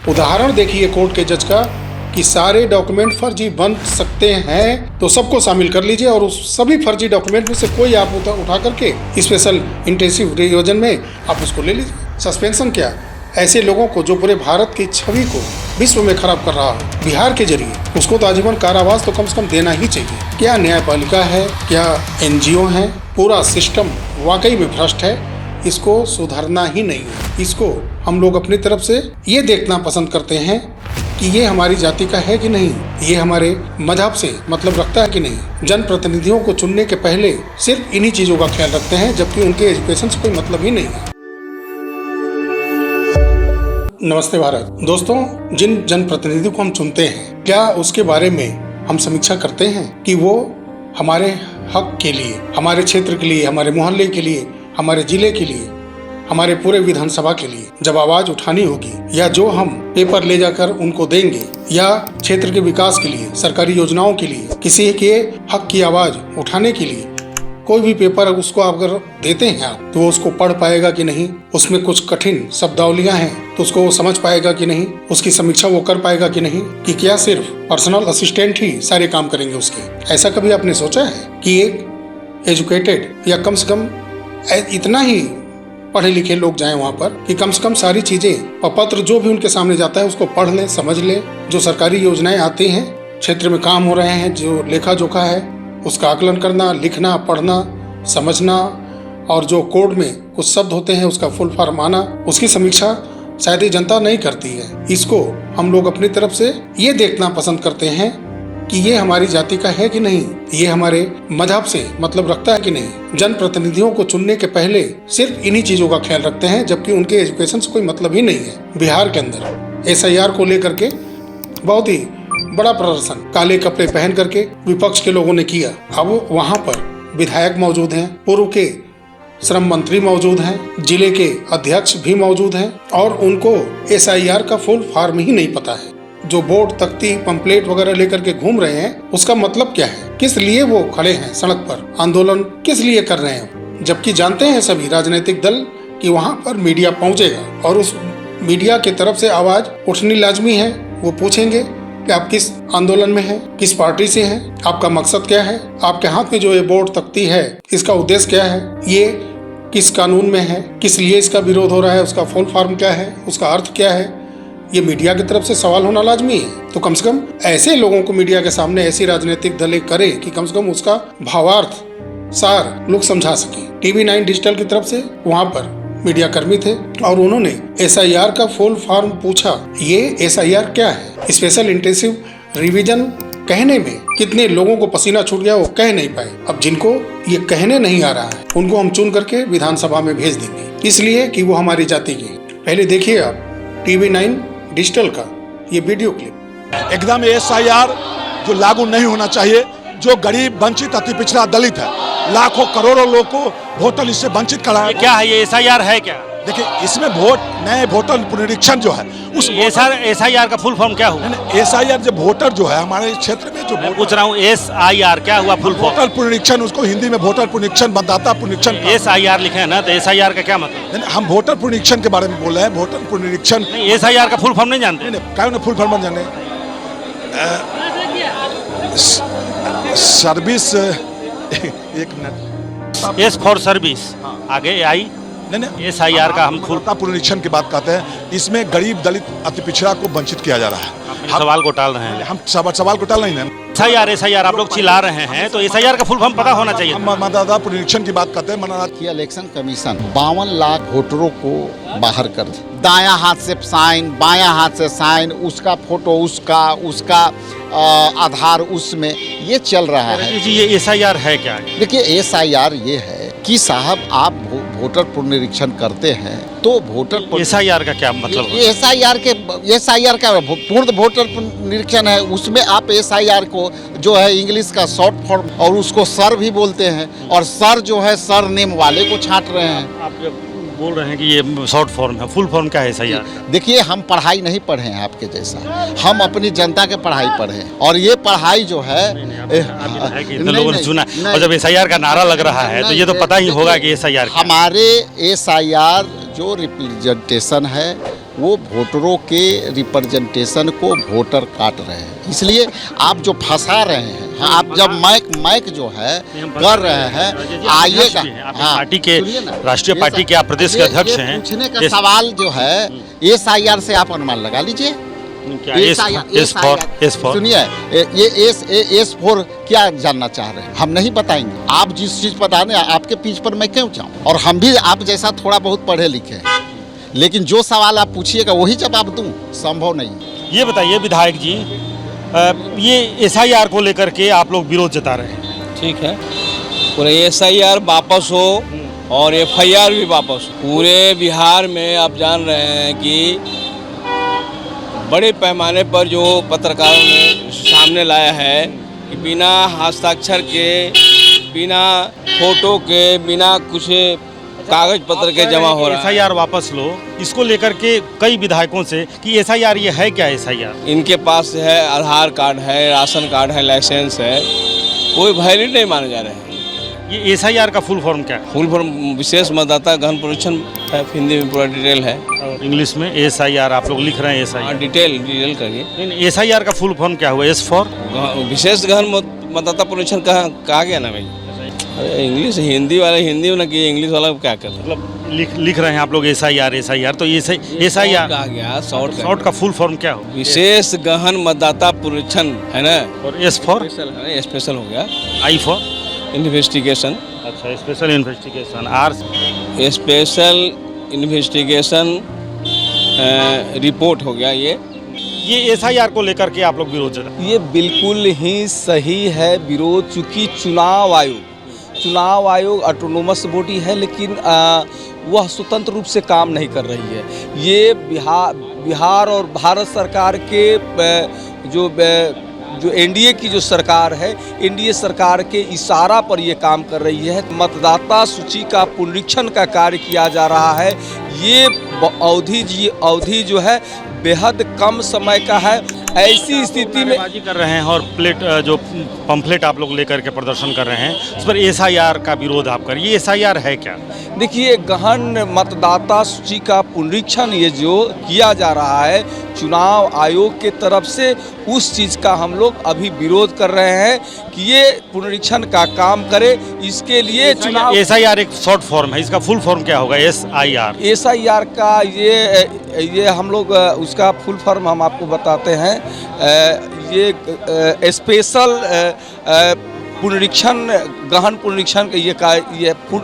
उदाहरण देखिए कोर्ट के जज का कि सारे डॉक्यूमेंट फर्जी बन सकते हैं तो सबको शामिल कर लीजिए और उस सभी फर्जी डॉक्यूमेंट में से कोई आप उठा करके स्पेशल इंटेंसिव रिवीजन में आप उसको ले लीजिए। सस्पेंशन क्या, ऐसे लोगों को जो पूरे भारत की छवि को विश्व में खराब कर रहा है बिहार के जरिए, उसको तो आजीवन कारावास तो कम से कम देना ही चाहिए। क्या न्यायपालिका है, क्या एनजीओ है, पूरा सिस्टम वाकई में भ्रष्ट है। इसको सुधारना ही नहीं है। इसको हम लोग अपनी तरफ से ये देखना पसंद करते हैं कि ये हमारी जाति का है कि नहीं, ये हमारे मजहब से मतलब रखता है कि नहीं। जनप्रतिनिधियों को चुनने के पहले सिर्फ इन्हीं चीज़ों का ख्याल रखते हैं, जबकि उनके एजुकेशन से कोई मतलब ही नहीं है। नमस्ते भारत। दोस्तों, जिन जनप्रतिनिधियों को हम चुनते हैं, क्या उसके बारे में हम समीक्षा करते हैं कि वो हमारे हक के लिए, हमारे क्षेत्र के लिए, हमारे मोहल्ले के लिए, हमारे जिले के लिए, हमारे पूरे विधानसभा के लिए जब आवाज उठानी होगी, या जो हम पेपर ले जाकर उनको देंगे, या क्षेत्र के विकास के लिए, सरकारी योजनाओं के लिए, किसी के हक की आवाज उठाने के लिए कोई भी पेपर उसको अगर देते हैं आप, तो वो उसको पढ़ पाएगा कि नहीं, उसमें कुछ कठिन शब्दावलियां हैं तो उसको वो समझ पाएगा कि नहीं, उसकी समीक्षा वो कर पाएगा कि नहीं, कि क्या सिर्फ पर्सनल असिस्टेंट ही सारे काम करेंगे उसके। ऐसा कभी आपने सोचा है कि एक एजुकेटेड या कम से कम इतना ही पढ़े लिखे लोग जाएं वहाँ पर कि कम से कम सारी चीजें और पत्र जो भी उनके सामने जाता है उसको पढ़ लें, समझ लें। जो सरकारी योजनाएं आती हैं, क्षेत्र में काम हो रहे हैं, जो लेखा जोखा है उसका आकलन करना, लिखना, पढ़ना, समझना, और जो कोड में कुछ शब्द होते हैं उसका फुल फॉर्म आना, उसकी समीक्षा शायद ये जनता नहीं करती है। इसको हम लोग अपनी तरफ से ये देखना पसंद करते हैं कि ये हमारी जाति का है कि नहीं, ये हमारे मजहब से मतलब रखता है कि नहीं। जनप्रतिनिधियों को चुनने के पहले सिर्फ इन्हीं चीजों का ख्याल रखते हैं, जबकि उनके एजुकेशन से कोई मतलब ही नहीं है। बिहार के अंदर SIR को लेकर के बहुत ही बड़ा प्रदर्शन काले कपड़े पहन करके विपक्ष के लोगों ने किया। अब वहां पर विधायक मौजूद हैं, पूर्व के श्रम मंत्री मौजूद हैं, जिले के अध्यक्ष भी मौजूद हैं, और उनको SIR का फुल फॉर्म ही नहीं पता है। जो बोर्ड, तख्ती, पंपलेट वगैरह लेकर के घूम रहे हैं, उसका मतलब क्या है, किस लिए वो खड़े हैं सड़क पर, आंदोलन किस लिए कर रहे हैं, जबकि जानते हैं सभी राजनीतिक दल कि वहां पर मीडिया पहुंचेगा और उस मीडिया की तरफ से आवाज उठनी लाजमी है। वो पूछेंगे कि आप किस आंदोलन में हैं, किस पार्टी से हैं, आपका मकसद क्या है, आपके हाथ में जो ये बोर्ड तख्ती है इसका उद्देश्य क्या है, ये किस कानून में है, किस लिए इसका विरोध हो रहा है, उसका फुल फॉर्म क्या है, उसका अर्थ क्या है। ये मीडिया की तरफ से सवाल होना लाजमी है। तो कम से कम ऐसे लोगों को मीडिया के सामने ऐसी राजनीतिक दलें करे कि कम से कम उसका भावार्थ सार लोग समझा सके। TV9 डिजिटल की तरफ से वहां पर मीडिया कर्मी थे और उन्होंने SIR का फुल फॉर्म पूछा। ये SIR क्या है, स्पेशल इंटेंसिव रिवीजन कहने में कितने लोगों को पसीना छूट गया, वो कह नहीं पाए। अब जिनको ये कहने नहीं आ रहा है उनको हम चुन करके विधानसभा में भेज देंगे, इसलिए कि वो हमारी जाति के। पहले देखिए आप TV9 डिजिटल का ये वीडियो क्लिप। एकदम SIR जो लागू नहीं होना चाहिए। जो गरीब, वंचित, अति पिछड़ा, दलित है, लाखों करोड़ों लोग को वोटर लिस्ट से वंचित करा है। क्या है ये SIR है क्या? देखिए, इसमें नए वोटर पुनरीक्षण जो है उस SIR का फुल फॉर्म क्या हुआ? SIR जो वोटर जो है हमारे क्षेत्र में जो मैं पूछ रहा हूँ SIR क्या हुआ फुल फॉर्म? वोटर पुनरीक्षण, उसको हिंदी में वोटर पुनरीक्षण, मतदाता पुनरीक्षण। SIR लिखे है ना, तो SIR का क्या मतलब? हम वोटर पुनरीक्षण के बारे में बोल रहे हैं। वोटर पुनरीक्षण SIR का फुल फॉर्म नहीं जानते? क्या फुल फॉर्म जाने? सर्विस, एक मिनट, S फॉर सर्विस, आगे आई नहीं SIR का हम मतदाता पुनरीक्षण की बात करते हैं। इसमें गरीब, दलित, अति पिछड़ा को वंचित किया जा रहा है। सवाल को टाल रहे हैं। हम सवाल को टाल नहीं है। SIR आप लोग चिल्ला रहे हैं, तो SIR का फुल फॉर्म पता होना चाहिए। हम मतदाता पुनरीक्षण की बात करते हैं। इलेक्शन कमीशन 52 लाख वोटरों को बाहर कर दे। दायां हाथ से साइन, बायां हाथ से साइन, उसका फोटो, उसका आधार, उसमें ये चल रहा है जी। ये SIR है क्या? देखिए, SIR ये है कि साहब आप वोटर पुनरीक्षण करते हैं तो वोटर SIR का क्या मतलब? SIR का पूर्ण वोटर पुनरीक्षण है। उसमें आप SIR को जो है इंग्लिश का शॉर्ट फॉर्म, और उसको सर भी बोलते हैं, और सर जो है सर नेम वाले को छांट रहे हैं। आप बोल रहे हैं कि ये शॉर्ट फॉर्म है, फुल फॉर्म क्या है SIR? देखिए, हम पढ़ाई नहीं पढ़े हैं आपके जैसा, हम अपनी जनता के पढ़ाई पढ़े हैं, और ये पढ़ाई जो है लोगों ने सुना। और जब SIR का नारा लग रहा है तो ये तो पता ही होगा कि SIR हमारे SIR जो रिप्रेजेंटेशन है वो वोटरों के रिप्रेजेंटेशन को वोटर काट रहे हैं। इसलिए आप जो फंसा रहे हैं, हाँ, आप जब माइक जो है कर रहे हैं आइएगा। हाँ, पार्टी के सुनिए ना, राष्ट्रीय पार्टी के आप प्रदेश के अध्यक्ष हैं। पूछने का सवाल जो है SIR से आप अनुमान लगा लीजिए। S4 सुनिए, ये S4 क्या जानना चाह रहे हैं हम नहीं बताएंगे। आप जिस चीज बता रहे हैं आपके पीछ पर मैं क्यों जाऊं। और हम भी आप जैसा थोड़ा बहुत पढ़े लिखे हैं, लेकिन जो सवाल आप पूछिएगा वही जवाब दूं संभव नहीं। ये बताइए विधायक जी, ये SIR को लेकर के आप लोग विरोध जता रहे हैं। ठीक है, पूरे SIR वापस हो और FIR भी वापस हो। पूरे बिहार में आप जान रहे हैं कि बड़े पैमाने पर जो पत्रकारों ने सामने लाया है कि बिना हस्ताक्षर के, बिना फोटो के, बिना कुछ कागज पत्र के जमा हो रहा है। SIR वापस लो, इसको लेकर के कई विधायकों से कि SIR ये है क्या SIR? इनके पास है आधार कार्ड है, राशन कार्ड है, लाइसेंस है, कोई वैलिड नहीं माने जा रहे हैं। ये SIR का फुल फॉर्म क्या है? फुल फॉर्म विशेष मतदाता गहन परीक्षण है, हिंदी में पूरा डिटेल है। और इंग्लिश में SIR आप लोग लिख रहे हैं SIR। हाँ, डिटेल करिए। नहीं, SIR का फुल फॉर्म क्या हुआ? S4 विशेष गहन मतदाता परीक्षण कहा गया ना भाई। अरे इंग्लिश हिंदी वाले हिंदी में ना किए, इंग्लिश वाला क्या कर मतलब लिख रहे हैं आप लोग SIR तो ये SIR कहा गया शॉर्ट का फुल फॉर्म क्या हो? विशेष गहन मतदाता परीक्षण है ना। और S4 स्पेशल हो गया। I for investigation. अच्छा, special investigation. R special investigation report हो गया। ये SIR को लेकर के आप लोग विरोध जता। ये बिल्कुल ही सही है विरोध, चूँकि चुनाव आयोग ऑटोनोमस बॉडी है, लेकिन वह स्वतंत्र रूप से काम नहीं कर रही है। ये बिहार और भारत सरकार के जो NDA की जो सरकार है, NDA सरकार के इशारा पर ये काम कर रही है। मतदाता सूची का पुनरीक्षण का कार्य किया जा रहा है। ये अवधि जो है बेहद कम समय का है। ऐसी स्थिति में बाजी कर रहे हैं और जो पंफलेट आप लोग लेकर के प्रदर्शन कर रहे हैं, उस पर SIR का विरोध आप कर। ये SIR है क्या? देखिए, गहन मतदाता सूची का पुनरीक्षण ये जो किया जा रहा है चुनाव आयोग के तरफ से, उस चीज़ का हम लोग अभी विरोध कर रहे हैं कि ये पुनरीक्षण का काम करे। इसके लिए चुनाव SIR एक शॉर्ट फॉर्म है, इसका फुल फॉर्म क्या होगा? SIR का ये हम लोग उसका फुल फॉर्म हम आपको बताते हैं। ये स्पेशल पुनरीक्षण गहन पुनरीक्षण ये फुल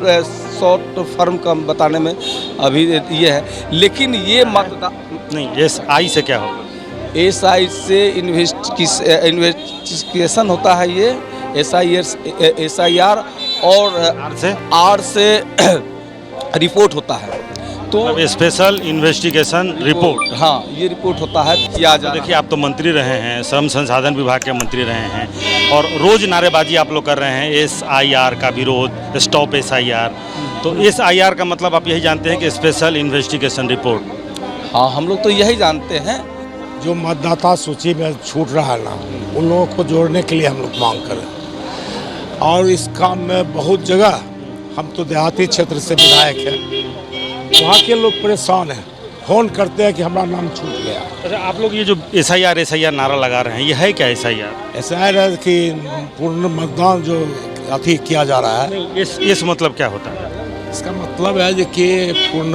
शॉर्ट फॉर्म का बताने में अभी ये है। लेकिन ये नहीं, SI से क्या होगा? SI से इन्वेस्टिगेशन होता है। ये SIR और R से रिपोर्ट होता है। तो स्पेशल इन्वेस्टिगेशन रिपोर्ट, हाँ, ये रिपोर्ट होता है किया जा। देखिए, आप तो मंत्री रहे हैं, श्रम संसाधन विभाग के मंत्री रहे हैं, और रोज नारेबाजी आप लोग कर रहे हैं SIR का विरोध, स्टॉप SIR। तो SIR का मतलब आप यही जानते हैं कि स्पेशल इन्वेस्टिगेशन रिपोर्ट। हाँ, हम लोग तो यही जानते हैं। जो मतदाता सूची में छूट रहा है ना, उन लोगों को जोड़ने के लिए हम लोग मांग करें। और इस काम में बहुत जगह, हम तो देहाती क्षेत्र से विधायक हैं, वहाँ के लोग परेशान हैं, फोन करते हैं कि हमारा नाम छूट गया। अच्छा, आप लोग ये जो SIR नारा लगा रहे हैं, ये है क्या SIR? SIR है कि पूर्ण मतदान जो अथी किया जा रहा है। इस मतलब क्या होता है? इसका मतलब है कि पूर्ण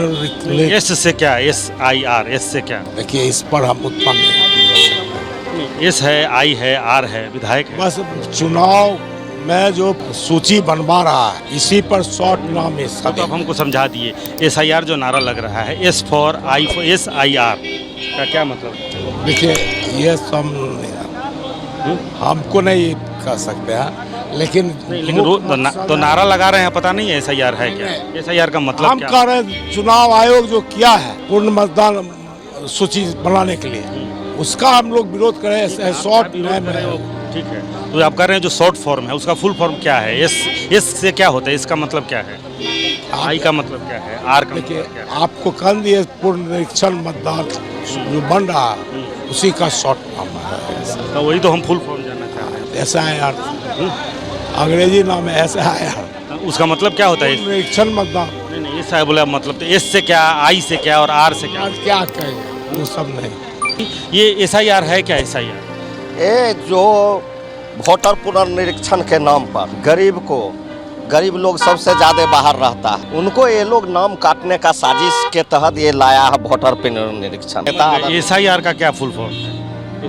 S से क्या? SIR, S से क्या? देखिए, इस पर हम उत्पन्न नहीं। S है, I है, R है, विधायक है। बस चुनाव में जो सूची बनवा रहा है, इसी पर शॉर्ट नाम है इसका। तो आप हमको समझा दिए, SIR जो नारा लग रहा है, S for I for SIR का क्या मतलब? देखिए, ये सब हमको नहीं कह सकते हैं, लेकिन तो नारा लगा रहे हैं, पता नहीं है SIR है क्या? SIR का मतलब हम कह रहे हैं चुनाव आयोग जो किया है पूर्ण मतदान सूची बनाने के लिए, उसका हम लोग विरोध करें। शॉर्ट नाम है, ठीक है। तो आप कह रहे हैं जो शॉर्ट फॉर्म है, उसका फुल फॉर्म क्या है? S से क्या होता है? इसका मतलब क्या है? I का मतलब क्या है? R का देखिए, मतलब क्या है? आपको कल दिए पुनरीक्षण मतदान जो बन रहा है, उसी का शॉर्ट नाम है। तो वही तो हम फुल फॉर्म जानना चाह रहे हैं। SIR अंग्रेजी नाम है SIR। उसका मतलब क्या होता है? पुनरीक्षण मतदान। नहीं, एस आई बोला मतलब तो एस से क्या, आई से क्या और आर से क्या? आज क्या कहें, वो सब नहीं। ये SIR है क्या? SIR ये जो वोटर पुनर्निरीक्षण के नाम पर गरीब लोग सबसे ज़्यादा बाहर रहता है, उनको ये लोग नाम काटने का साजिश के तहत ये लाया है वोटर पुनर्निरीक्षण। SIR का क्या फुल फॉर्म है?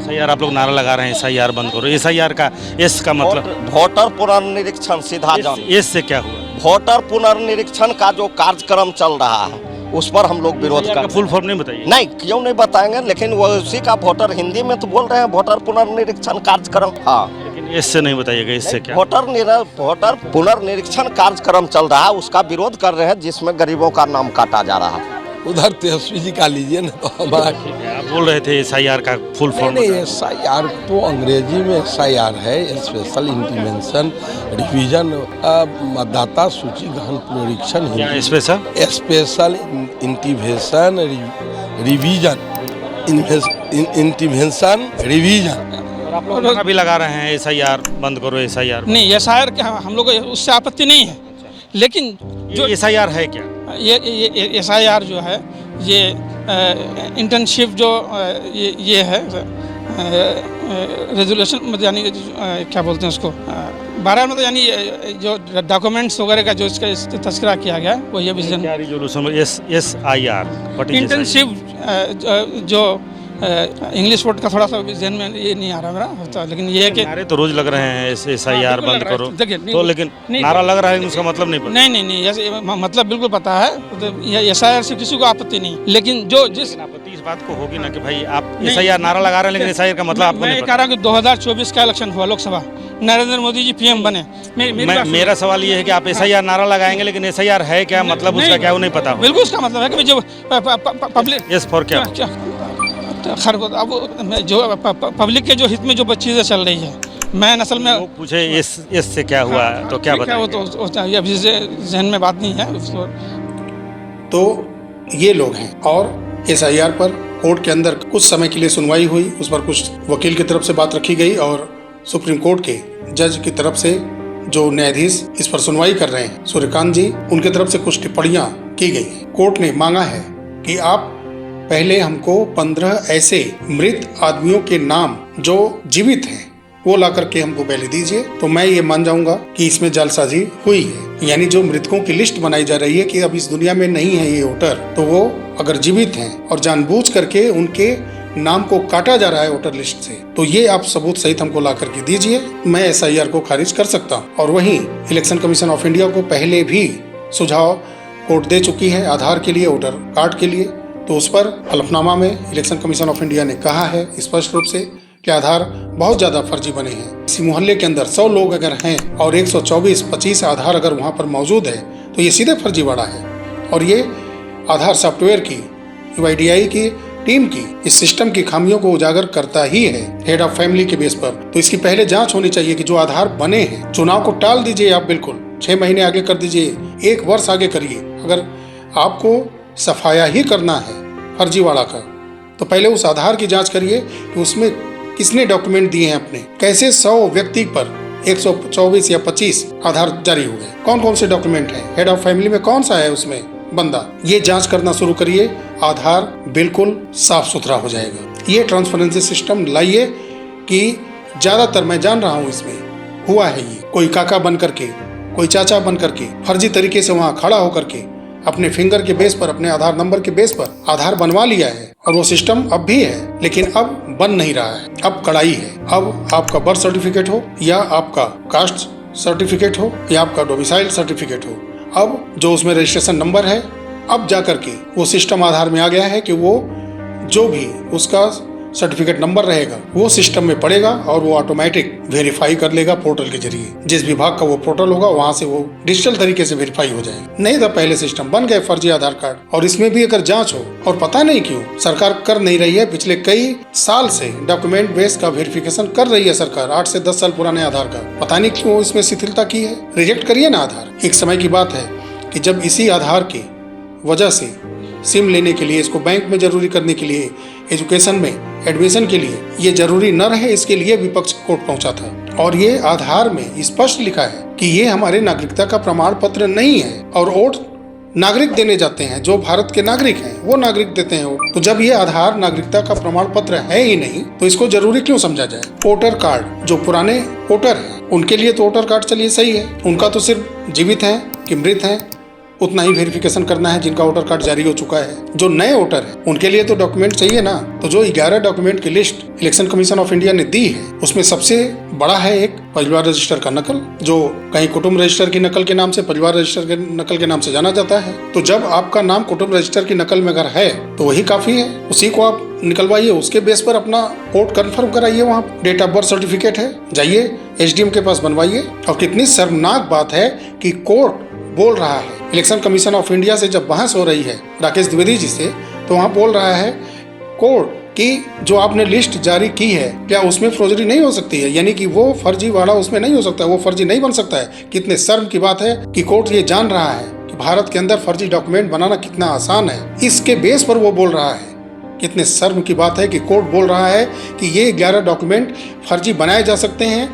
SIR आप लोग नारा लगा रहे हैं SIR बंद करो, SIR का एस का मतलब? वोटर पुनर्निरीक्षण सीधा जान। एस से क्या हुआ? वोटर पुनर्निरीक्षण का जो कार्यक्रम चल रहा है उस पर हम लोग विरोध कर। फुल फॉर्म नहीं बताइए। नहीं, क्यों नहीं बताएंगे, लेकिन वो उसी का वोटर, हिंदी में तो बोल रहे हैं वोटर पुनर्निरीक्षण कार्यक्रम। हाँ, लेकिन एस से नहीं बताइएगा, इससे क्या? वोटर पुनर्निरीक्षण कार्यक्रम चल रहा है, उसका विरोध कर रहे हैं, जिसमें गरीबों का नाम काटा जा रहा है। उधर तेजस्वी जी का लीजिए ना, तो हमारा आप बोल रहे थे SIR का फुल फॉर्म? नहीं, SIR तो अंग्रेजी में SIR है, स्पेशल इंटीमेशन रिवीजन, मतदाता सूची गहन पुनरीक्षण। क्या special intimation revision, intimation revision. आप लोग नारा भी लगा रहे हैं SIR बंद करो, SIR नहीं, SIR के हम लोग को उससे आपत्ति नहीं है, लेकिन जो SIR है क्या? ये SIR जो है ये इंटर्नशिप जो ये है रेजोल्यूशन मतलब यानी क्या बोलते हैं उसको, 12 मतलब यानी जो डॉक्यूमेंट्स वगैरह का जो इसका तस्करा किया गया वो ये रिजोल्यूशन SIR इंटर्नशिप जो इंग्लिश वर्ड का थोड़ा सा जहन में ये नहीं आ रहा मेरा, तो लेकिन ये है कि नारे तो रोज लग रहे हैं SIR बंद करो, तो लेकिन नारा लग रहा है, उसका मतलब नहीं पता। नहीं ऐसे मतलब बिल्कुल पता है, तो ये SIR से किसी को आपत्ति नहीं, लेकिन जो जिस आपत्ति इस बात को होगी ना कि भाई आप SIR नारा लगा रहे हैं, लेकिन SIR का मतलब आपको नहीं मैं कह रहा हूँ कि 2024 का इलेक्शन हुआ लोकसभा, नरेंद्र मोदी जी PM बने। मेरा सवाल ये है कि आप SIR नारा लगाएंगे, लेकिन SIR है क्या, मतलब उसका क्या, वो नहीं पता? बिल्कुल उसका मतलब है कि जो पब्लिक एस फॉर क्या? खैर अब जो पब्लिक के जो हित में जो चीज़ें चल रही है, मैं असल में लोग पूछे एस से क्या हुआ, तो क्या बताएं? वो तो अभी जहन में बात नहीं है। तो ये लोग हैं, और SIR पर कोर्ट के अंदर कुछ समय के लिए सुनवाई हुई, उस पर कुछ वकील की तरफ से बात रखी गई, और सुप्रीम कोर्ट के जज की तरफ से जो न्यायाधीश इस पर सुनवाई कर रहे हैं सूर्यकांत जी, उनके तरफ से कुछ टिप्पणियां की गई हैं। कोर्ट ने मांगा है कि आप पहले हमको 15 ऐसे मृत आदमियों के नाम जो जीवित हैं वो ला करके हमको पहले दीजिए, तो मैं ये मान जाऊंगा कि इसमें जालसाजी हुई है। यानी जो मृतकों की लिस्ट बनाई जा रही है कि अब इस दुनिया में नहीं है ये वोटर, तो वो अगर जीवित हैं और जानबूझ करके उनके नाम को काटा जा रहा है वोटर लिस्ट से, तो ये आप सबूत सहित हमको ला करके दीजिए, मैं SIR को खारिज कर सकता हूँ। और वहीं इलेक्शन कमीशन ऑफ इंडिया को पहले भी सुझाव कोर्ट दे चुकी है आधार के लिए, वोटर कार्ड के लिए, तो उस पर हलफनामा में इलेक्शन कमीशन ऑफ इंडिया ने कहा है स्पष्ट रूप से कि आधार बहुत ज़्यादा फर्जी बने हैं। इसी मोहल्ले के अंदर 100 लोग अगर हैं और 124-25 आधार अगर वहाँ पर मौजूद है, तो ये सीधे फर्जीवाड़ा है। और ये आधार सॉफ्टवेयर की, UIDAI की टीम की इस सिस्टम की खामियों को उजागर करता ही है हेड ऑफ फैमिली के बेस पर। तो इसकी पहले जांच होनी चाहिए कि जो आधार बने हैं, चुनाव को टाल दीजिए आप, बिल्कुल 6 महीने आगे कर दीजिए, 1 वर्ष आगे करिए। अगर आपको सफाया ही करना है फर्जीवाड़ा का, तो पहले उस आधार की जांच करिए कि उसमें किसने डॉक्यूमेंट दिए हैं अपने, कैसे 100 व्यक्ति पर 124 या 25 आधार जारी हो गए, कौन कौन से डॉक्यूमेंट हैं, हेड ऑफ फैमिली में कौन सा है उसमें बंदा, ये जांच करना शुरू करिए। आधार बिल्कुल साफ सुथरा हो जाएगा। ये ट्रांसपेरेंसी सिस्टम लाइए कि ज़्यादातर मैं जान रहा हूँ इसमें हुआ है, ये कोई काका बन करके, कोई चाचा बन करके फर्जी तरीके से वहाँ खड़ा होकर के अपने फिंगर के बेस पर, अपने आधार नंबर के बेस पर आधार बनवा लिया है, और वो सिस्टम अब भी है, लेकिन अब बन नहीं रहा है, अब कड़ाई है। अब आपका बर्थ सर्टिफिकेट हो या आपका कास्ट सर्टिफिकेट हो या आपका डोमिसाइल सर्टिफिकेट हो, अब जो उसमें रजिस्ट्रेशन नंबर है, अब जा करके वो सिस्टम आधार में आ गया है कि वो जो भी उसका सर्टिफिकेट नंबर रहेगा वो सिस्टम में पड़ेगा और वो ऑटोमेटिक वेरीफाई कर लेगा पोर्टल के जरिए। जिस विभाग का वो पोर्टल होगा वहां से वो डिजिटल तरीके से वेरीफाई हो जाएगा। नहीं था पहले सिस्टम, बन गए फर्जी आधार कार्ड, और इसमें भी अगर जांच हो, और पता नहीं क्यों सरकार कर नहीं रही है। पिछले कई साल से डॉक्यूमेंट बेस का वेरिफिकेशन कर रही है सरकार, 8 से 10 साल पुराने आधार का, पता नहीं क्यों इसमें शिथिलता की है। रिजेक्ट करिए ना आधार। एक समय की बात है कि जब इसी आधार की वजह से सिम लेने के लिए, इसको बैंक में जरूरी करने के लिए, एजुकेशन में एडमिशन के लिए ये जरूरी न रहे, इसके लिए विपक्ष कोर्ट पहुंचा था। और ये आधार में स्पष्ट लिखा है कि ये हमारे नागरिकता का प्रमाण पत्र नहीं है, और वोट नागरिक देने जाते हैं, जो भारत के नागरिक हैं वो नागरिक देते हैं। तो जब ये आधार नागरिकता का प्रमाण पत्र है ही नहीं तो इसको जरूरी क्यों समझा जाए। वोटर कार्ड, जो पुराने वोटर हैं उनके लिए तो वोटर कार्ड चलिए सही है, उनका तो सिर्फ जीवित हैं कि मृत हैं उतना ही वेरिफिकेशन करना है जिनका वोटर कार्ड जारी हो चुका है। जो नए वोटर हैं उनके लिए तो डॉक्यूमेंट चाहिए ना। तो जो 11 डॉक्यूमेंट की list election commission of India ने दी है उसमें सबसे बड़ा है एक परिवार रजिस्टर का नकल, जो कहीं कुटुंब रजिस्टर की नकल के नाम से, परिवार रजिस्टर के नकल के नाम से जाना जाता है। तो जब आपका नाम कुटुंब रजिस्टर की नकल में अगर है तो वही काफी है, उसी को आप निकलवाइए, उसके बेस पर अपना वोट कन्फर्म कराइए। वहाँ डेट ऑफ बर्थ सर्टिफिकेट है, जाइए SDM के पास बनवाइए। और कितनी शर्मनाक बात है कि कोर्ट बोल रहा है, इलेक्शन कमीशन ऑफ इंडिया से जब बहस हो रही है राकेश द्विवेदी जी से, तो वहाँ बोल रहा है कोर्ट कि जो आपने लिस्ट जारी की है क्या उसमें फर्जी नहीं हो सकती है, यानी कि वो फर्जीवाड़ा उसमें नहीं हो सकता, वो फर्जी नहीं बन सकता है। कितने शर्म की बात है कि कोर्ट ये जान रहा है कि भारत के अंदर फर्जी डॉक्यूमेंट बनाना कितना आसान है, इसके बेस पर वो बोल रहा है। कितने शर्म की बात है कि कोर्ट बोल रहा है कि ये 11 डॉक्यूमेंट फर्जी बनाए जा सकते हैं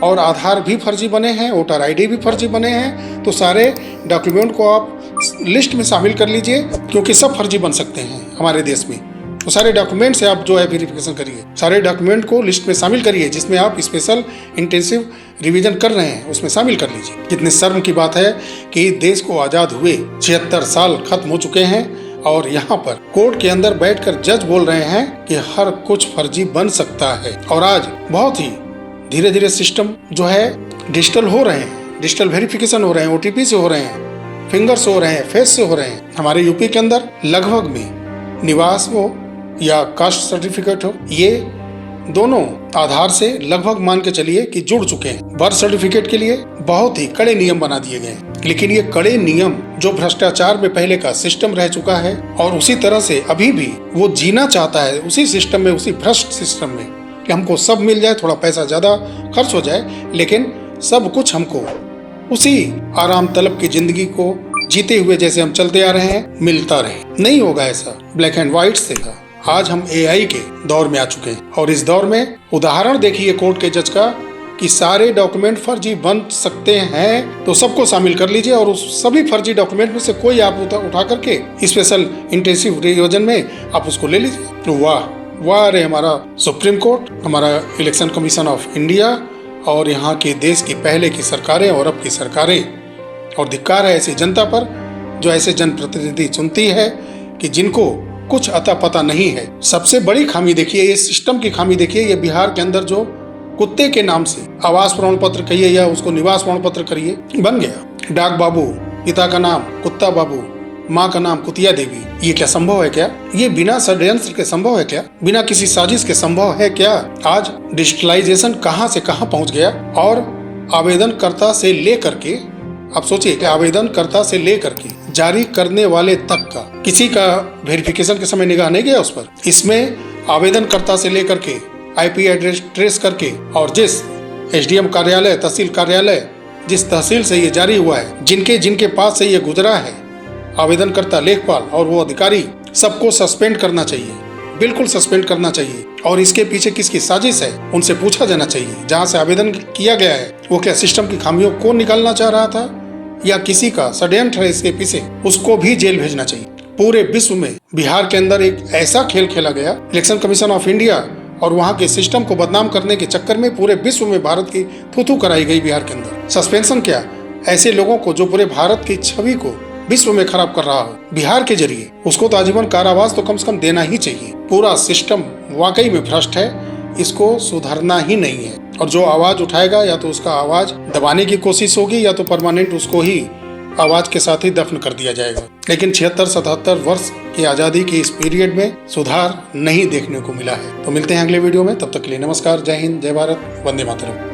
और आधार भी फर्जी बने हैं, वोटर ID भी फर्जी बने हैं। तो सारे डॉक्यूमेंट को आप लिस्ट में शामिल कर लीजिए क्योंकि सब फर्जी बन सकते हैं हमारे देश में। तो सारे डॉक्यूमेंट से आप जो है वेरिफिकेशन करिए, सारे डॉक्यूमेंट को लिस्ट में शामिल करिए जिसमें आप स्पेशल इंटेंसिव रिवीजन कर रहे हैं उसमें शामिल कर लीजिए। कितने शर्म की बात है कि देश को आज़ाद हुए 76 साल खत्म हो चुके हैं और यहाँ पर कोर्ट के अंदर बैठकर जज बोल रहे हैं कि हर कुछ फर्जी बन सकता है। और आज बहुत ही धीरे धीरे सिस्टम जो है डिजिटल हो रहे हैं, डिजिटल वेरिफिकेशन हो रहे हैं, OTP से हो रहे हैं, फिंगर से हो रहे हैं, फेस से हो रहे हैं। हमारे यूपी के अंदर लगभग में निवास हो या कास्ट सर्टिफिकेट हो, ये दोनों आधार से लगभग मान के चलिए कि जुड़ चुके हैं। बर्थ सर्टिफिकेट के लिए बहुत ही कड़े नियम बना दिए गए हैं, लेकिन ये कड़े नियम जो भ्रष्टाचार में पहले का सिस्टम रह चुका है और उसी तरह से अभी भी वो जीना चाहता है उसी सिस्टम में, उसी भ्रष्ट सिस्टम में कि हमको सब मिल जाए, थोड़ा पैसा ज्यादा खर्च हो जाए लेकिन सब कुछ हमको उसी आराम तलब की जिंदगी को जीते हुए जैसे हम चलते आ रहे हैं मिलता रहे। नहीं होगा ऐसा, ब्लैक एंड व्हाइट से का। आज हम AI के दौर में आ चुके हैं और इस दौर में उदाहरण देखिए कोर्ट के जज का कि सारे डॉक्यूमेंट फर्जी बन सकते हैं तो सबको शामिल कर लीजिए और उस सभी फर्जी डॉक्यूमेंट में से कोई आप उठा करके स्पेशल इंटेंसिव रिवीजन में आप उसको ले लीजिए। तो वाह वाह रे हमारा सुप्रीम कोर्ट, हमारा इलेक्शन कमीशन ऑफ इंडिया और यहाँ के देश की पहले की सरकारें और अब की सरकारें। और धिक्कार है ऐसी जनता पर जो ऐसे जनप्रतिनिधि चुनती है कि जिनको कुछ अता पता नहीं है। सबसे बड़ी खामी देखिए, ये सिस्टम की खामी देखिए, ये बिहार के अंदर जो कुत्ते के नाम से आवास प्रमाण पत्र कहिए या उसको निवास प्रमाण पत्र करिए बन गया। डाक बाबू, पिता का नाम कुत्ता बाबू, माँ का नाम कुतिया देवी। ये क्या संभव है क्या? ये बिना षड्यंत्र के संभव है क्या? बिना किसी साजिश के संभव है क्या? आज डिजिटलाइजेशन कहाँ से कहाँ पहुँच गया और आवेदनकर्ता से लेकर के, आप सोचिए कि आवेदनकर्ता से लेकर के जारी करने वाले तक का किसी का वेरिफिकेशन के समय निगाह नहीं गया उस पर। इसमें आवेदनकर्ता से लेकर के IP एड्रेस ट्रेस करके और जिस SDM कार्यालय, तहसील कार्यालय, जिस तहसील से ये जारी हुआ है, जिनके पास से ये गुजरा है आवेदनकर्ता, लेखपाल और वो अधिकारी, सबको सस्पेंड करना चाहिए, बिल्कुल सस्पेंड करना चाहिए। और इसके पीछे किसकी साजिश है उनसे पूछा जाना चाहिए। जहाँ से आवेदन किया गया है वो क्या सिस्टम की खामियों को निकालना चाह रहा था या किसी का षड्यंत्र है इसके पीछे, उसको भी जेल भेजना चाहिए। पूरे विश्व में बिहार के अंदर एक ऐसा खेल खेला गया, इलेक्शन कमीशन ऑफ इंडिया और वहाँ के सिस्टम को बदनाम करने के चक्कर में पूरे विश्व में भारत की थू-थू कराई गई बिहार के अंदर। सस्पेंशन क्या, ऐसे लोगों को जो पूरे भारत की छवि को विश्व में खराब कर रहा हो बिहार के जरिए, उसको तो आजीवन कारावास तो कम से कम देना ही चाहिए। पूरा सिस्टम वाकई में भ्रष्ट है, इसको सुधारना ही नहीं है। और जो आवाज उठाएगा या तो उसका आवाज दबाने की कोशिश होगी या तो परमानेंट उसको ही आवाज के साथ ही दफन कर दिया जाएगा। लेकिन 76-77 वर्ष की आजादी के इस पीरियड में सुधार नहीं देखने को मिला है। तो मिलते हैं अगले वीडियो में, तब तक के लिए नमस्कार, जय हिंद, जय भारत, वंदे मातरम।